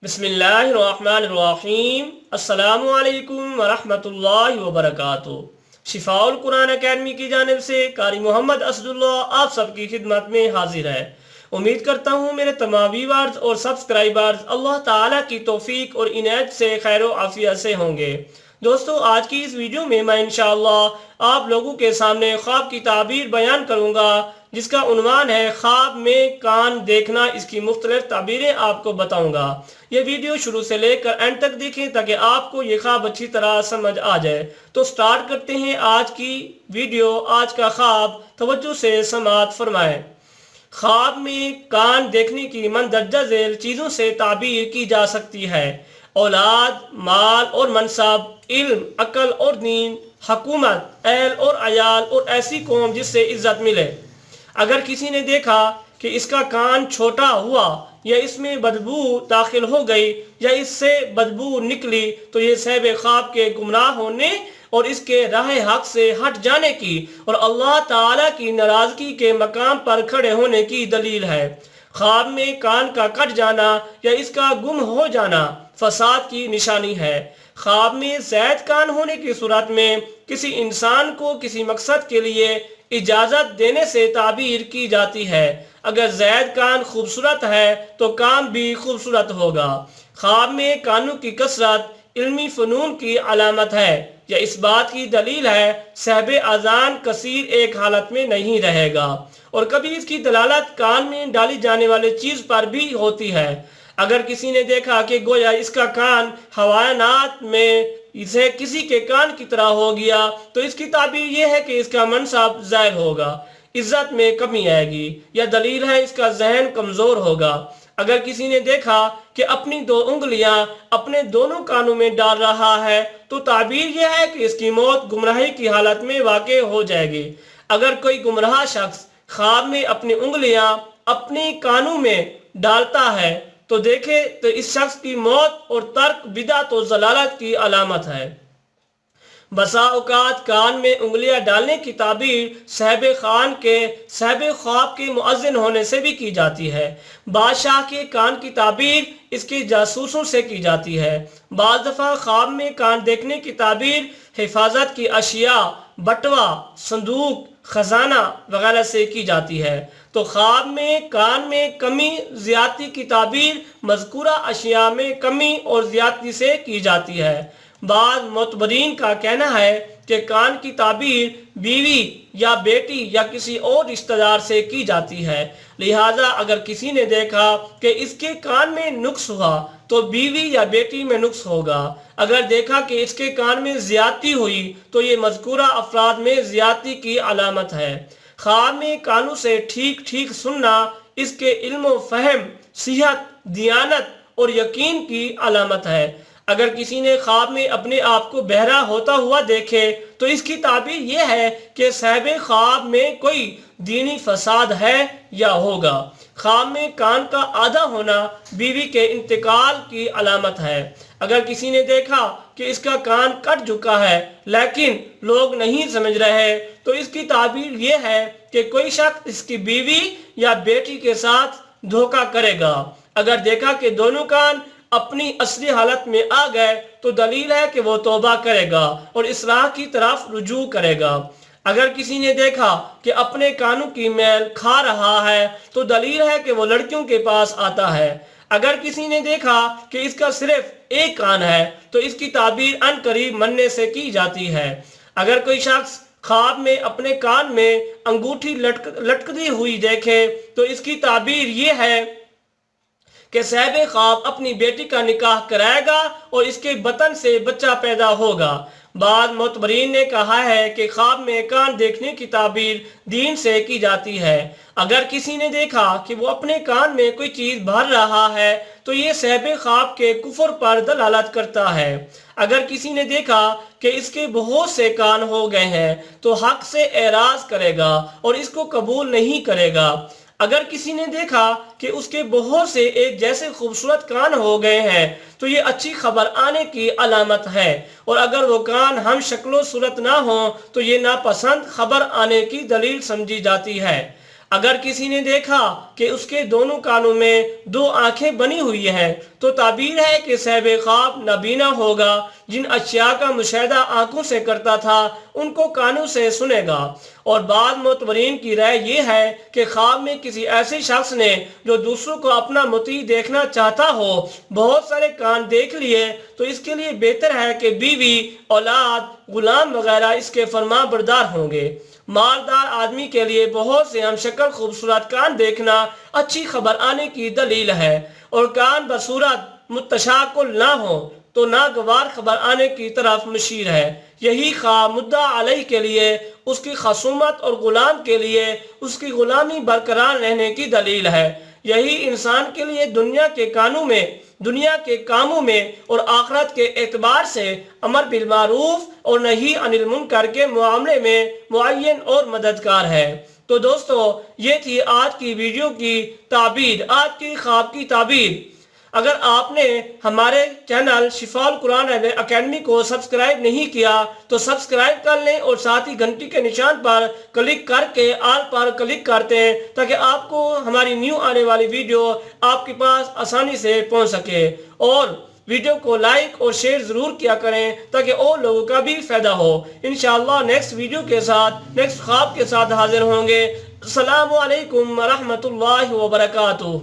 بسم اللہ الرحمن الرحیم۔ السلام علیکم ورحمۃ اللہ وبرکاتہ۔ شفاء القرآن اکیڈمی کی جانب سے قاری محمد اسد اللہ آپ سب کی خدمت میں حاضر ہے۔ امید کرتا ہوں میرے تمام ویورز اور سبسکرائبرز اللہ تعالیٰ کی توفیق اور عنایت سے خیر و عافیت سے ہوں گے۔ دوستو، آج کی اس ویڈیو میں انشاءاللہ آپ لوگوں کے سامنے خواب کی تعبیر بیان کروں گا، جس کا عنوان ہے خواب میں کان دیکھنا۔ اس کی مختلف تعبیریں آپ کو بتاؤں گا۔ یہ ویڈیو شروع سے لے کر اینڈ تک دیکھیں تاکہ آپ کو یہ خواب اچھی طرح سمجھ آ جائے۔ تو سٹارٹ کرتے ہیں آج کی ویڈیو۔ آج کا خواب توجہ سے سماعت فرمائیں۔ خواب میں کان دیکھنے کی مندرجہ ذیل چیزوں سے تعبیر کی جا سکتی ہے: اولاد، مال اور منصب، علم، عقل اور دین، حکومت، اہل اور عیال اور ایسی قوم جس سے عزت ملے۔ اگر کسی نے دیکھا کہ اس کا کان چھوٹا ہوا، یا اس میں بدبو داخل ہو گئی، یا اس سے بدبو نکلی، تو یہ صاحب خواب کے گمراہ ہونے اور اس کے راہ حق سے ہٹ جانے کی اور اللہ تعالیٰ کی ناراضگی کے مقام پر کھڑے ہونے کی دلیل ہے۔ خواب میں کان کا کٹ جانا یا اس کا گم ہو جانا فساد کی نشانی ہے۔ خواب میں زائد کان ہونے کی صورت میں کسی انسان کو کسی مقصد کے لیے اجازت دینے سے تعبیر کی جاتی ہے۔ اگر زائد کان خوبصورت ہے تو کام بھی خوبصورت ہوگا۔ خواب میں کانوں کی کثرت علمی فنون کی علامت ہے، یا اس بات کی دلیل ہے صاحب اذان کثیر ایک حالت میں نہیں رہے گا، اور کبھی اس کی دلالت کان میں ڈالی جانے والے چیز پر بھی ہوتی ہے۔ اگر کسی نے دیکھا کہ گویا اس کا کان حیوانات میں اسے کسی کے کان کی طرح ہو گیا، تو اس کی تعبیر یہ ہے کہ اس کا منصب زائل ہوگا، عزت میں کمی آئے گی، یا دلیل ہے اس کا ذہن کمزور ہوگا۔ اگر کسی نے دیکھا کہ اپنی 2 انگلیاں اپنے دونوں کانوں میں ڈال رہا ہے، تو تعبیر یہ ہے کہ اس کی موت گمراہی کی حالت میں واقع ہو جائے گی۔ اگر کوئی گمراہ شخص خواب میں اپنی انگلیاں اپنے کانوں میں ڈالتا ہے تو دیکھے تو اس شخص کی موت اور ترک بدعت و ضلالت کی علامت ہے۔ بسا اوقات کان میں انگلیاں ڈالنے کی تعبیر صاحب خواب کے مؤذن ہونے سے بھی کی جاتی ہے۔ بادشاہ کے کان کی تعبیر اس کے جاسوسوں سے کی جاتی ہے۔ بعض دفعہ خواب میں کان دیکھنے کی تعبیر حفاظت کی اشیاء، بٹوا، صندوق، خزانہ وغیرہ سے کی جاتی ہے۔ تو خواب میں کان میں کمی زیادتی کی تعبیر مذکورہ اشیاء میں کمی اور زیادتی سے کی جاتی ہے۔ بعض معتبرین کا کہنا ہے کہ کان کی تعبیر بیوی یا بیٹی یا کسی اور رشتہ دار سے کی جاتی ہے، لہٰذا اگر کسی نے دیکھا کہ اس کے کان میں نقص ہوا تو بیوی یا بیٹی میں نقص ہوگا۔ اگر دیکھا کہ اس کے کان میں زیادتی ہوئی تو یہ مذکورہ افراد میں زیادتی کی علامت ہے۔ خواب میں کانوں سے ٹھیک ٹھیک سننا اس کے علم و فہم، صحت، دیانت اور یقین کی علامت ہے۔ اگر کسی نے خواب میں اپنے آپ کو بہرا ہوتا ہوا دیکھے تو اس کی تعبیر یہ ہے کہ صاحب خواب میں کوئی دینی فساد ہے یا ہوگا۔ خواب میں کان کا آدھا ہونا بیوی کے انتقال کی علامت ہے۔ اگر کسی نے دیکھا کہ اس کا کان کٹ چکا ہے لیکن لوگ نہیں سمجھ رہے تو اس کی تعبیر یہ ہے کہ کوئی شخص اس کی بیوی یا بیٹی کے ساتھ دھوکہ کرے گا۔ اگر دیکھا کہ دونوں کان اپنی اصلی حالت میں آ گئے تو دلیل ہے کہ وہ توبہ کرے گا اور اصلاح کی طرف رجوع کرے گا۔ اگر کسی نے دیکھا کہ اپنے کانوں کی میل کھا رہا ہے تو دلیل ہے کہ وہ لڑکیوں کے پاس آتا ہے۔ اگر کسی نے دیکھا کہ اس کا صرف ایک کان ہے تو اس کی تعبیر ان قریب مرنے سے کی جاتی ہے۔ اگر کوئی شخص خواب میں اپنے کان میں انگوٹھی لٹکتی ہوئی دیکھے تو اس کی تعبیر یہ ہے کہ صاحب خواب اپنی بیٹی کا نکاح کرائے گا اور اس کے بطن سے بچہ پیدا ہوگا۔ بعض معتبرین نے کہا ہے کہ خواب میں کان دیکھنے کی تعبیر دین سے کی جاتی ہے۔ اگر کسی نے دیکھا کہ وہ اپنے کان میں کوئی چیز بھر رہا ہے تو یہ صاحب خواب کے کفر پر دلالت کرتا ہے۔ اگر کسی نے دیکھا کہ اس کے بہت سے کان ہو گئے ہیں تو حق سے اعراض کرے گا اور اس کو قبول نہیں کرے گا۔ اگر کسی نے دیکھا کہ اس کے بہت سے ایک جیسے خوبصورت کان ہو گئے ہیں تو یہ اچھی خبر آنے کی علامت ہے، اور اگر وہ کان ہم شکل و صورت نہ ہوں تو یہ ناپسند خبر آنے کی دلیل سمجھی جاتی ہے۔ اگر کسی نے دیکھا کہ اس کے دونوں کانوں میں 2 آنکھیں بنی ہوئی ہیں تو تعبیر ہے کہ صاحب خواب نابینا ہوگا، جن اشیاء کا مشاہدہ آنکھوں سے کرتا تھا ان کو کانوں سے سنے گا۔ اور بعض معتبرین کی رائے یہ ہے کہ خواب میں کسی ایسے شخص نے جو دوسروں کو اپنا مطیع دیکھنا چاہتا ہو بہت سارے کان دیکھ لیے، تو اس کے لیے بہتر ہے کہ بیوی، اولاد، غلام وغیرہ اس کے فرما بردار ہوں گے۔ مالدار آدمی کے لیے بہت سے ہم شکل خوبصورت کان دیکھنا اچھی خبر آنے کی دلیل ہے، اور کان بصورت متشاکل نہ ہو تو ناگوار خبر آنے کی طرف مشیر ہے۔ یہی خواہ مدعا علیہ کے لیے اس کی خصومت اور غلام کے لیے اس کی غلامی برقرار رہنے کی دلیل ہے۔ یہی انسان کے لیے دنیا کے کاموں میں اور آخرت کے اعتبار سے امر بالمعروف اور نہی عن المنکر کے معاملے میں معین اور مددگار ہے۔ تو دوستو، یہ تھی آج کی ویڈیو کی تعبیر، آج کی خواب کی تعبیر۔ اگر آپ نے ہمارے چینل شفاء القرآن اکیڈمی کو سبسکرائب نہیں کیا تو سبسکرائب کر لیں، اور ساتھ ہی گھنٹی کے نشان پر کلک کر کے آل پر کلک کرتے ہیں تاکہ آپ کو ہماری نیو آنے والی ویڈیو آپ کے پاس آسانی سے پہنچ سکے۔ اور ویڈیو کو لائک اور شیئر ضرور کیا کریں تاکہ اور لوگوں کا بھی فائدہ ہو۔ انشاءاللہ نیکسٹ ویڈیو کے ساتھ، نیکسٹ خواب کے ساتھ حاضر ہوں گے۔ السلام علیکم ورحمۃ اللہ وبرکاتہ۔